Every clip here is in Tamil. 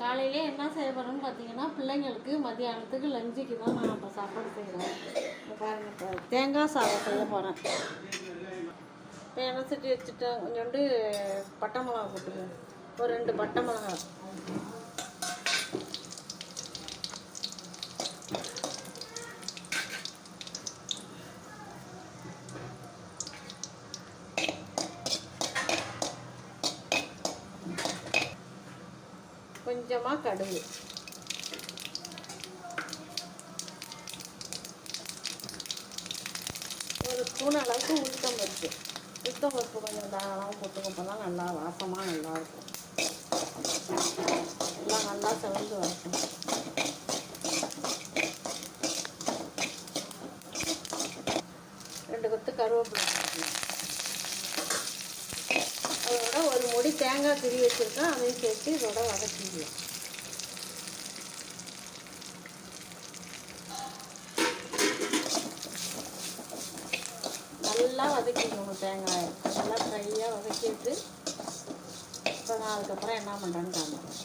காலையிலே என்ன செய்ய போகிறோன்னு பார்த்தீங்கன்னா, பிள்ளைங்களுக்கு மதியானத்துக்கு லஞ்சுக்கு தான் நான் இப்போ சாப்பாடு செய்கிறேன். பாருங்கள், இப்போ தேங்காய் சாதம் செய்ய போகிறேன். இப்போ எண்ணெய் சட்டி வச்சுட்டேன். கொஞ்சோண்டு பட்டை மிளகா போட்டுக்கேன். ஒரு 2 பட்டை மிளகா, கொஞ்சமாக கடுகு, ஒரு ஸ்பூன் அளவுக்கு உளுத்தம்பருப்பு. உளுத்தம்பருப்பு கொஞ்சம் தாராளமாக போட்டுக்கப்போ தான் நல்லா வாசமாக நல்லாயிருக்கும். எல்லாம் நல்லா செவந்து வரட்டும். ரெண்டு கொத்து கருவேப்பிலை, அதோட ஒரு முடி தேங்காய் திரி வச்சுருக்கேன், அதையும் சேர்த்து இதோட வதக்கிக்கலாம். நல்லா வதக்கிக்கணும். தேங்காயை நல்லா ட்ரையாக வதக்கிட்டு இப்போ நான் அதுக்கப்புறம் என்ன பண்ணுறேன்னு காமிக்கிறேன்.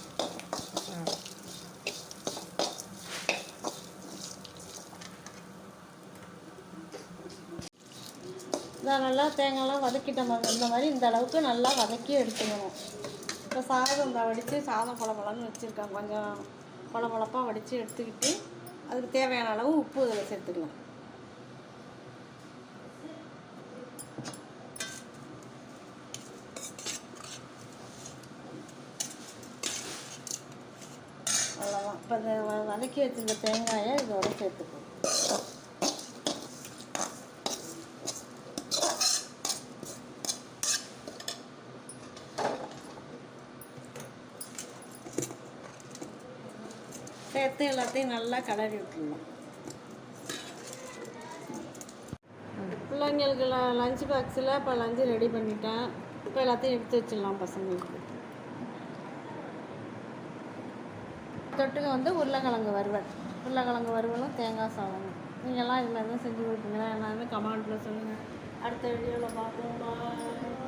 இதை நல்லா தேங்காயெலாம் வதக்கிட்ட மாதிரி இந்த அளவுக்கு நல்லா வதக்கி எடுத்துக்கணும். இப்போ சாதம் வடித்து சாதம் பழப்பழம்னு வச்சுருக்கேன். கொஞ்சம் பழப்பழப்பாக வடித்து எடுத்துக்கிட்டு அதுக்கு தேவையான அளவு உப்பு இதில் சேர்த்துக்கலாம். அவ்வளோதான். இப்போ இந்த வதக்கி வச்சுருக்க தேங்காயை இதோட சேர்த்துக்கணும். சேர்த்து எல்லாத்தையும் நல்லா கிளறி விட்டுருணும். பிள்ளைங்களுக்கு லஞ்ச் பாக்ஸில் இப்போ லஞ்சு ரெடி பண்ணிட்டேன். இப்போ எல்லாத்தையும் எடுத்து வச்சிடலாம் பசங்களுக்கு. தொட்டுக்க வந்து உருளைக்கிழங்கு வறுவலும் தேங்காய் சாதமும். நீங்கள்லாம் இது மாதிரி தான் செஞ்சு கொடுப்பீங்களா? எல்லாமே கமெண்ட்டில் சொல்லுங்கள். அடுத்த வீடியோவில் பார்ப்போம்.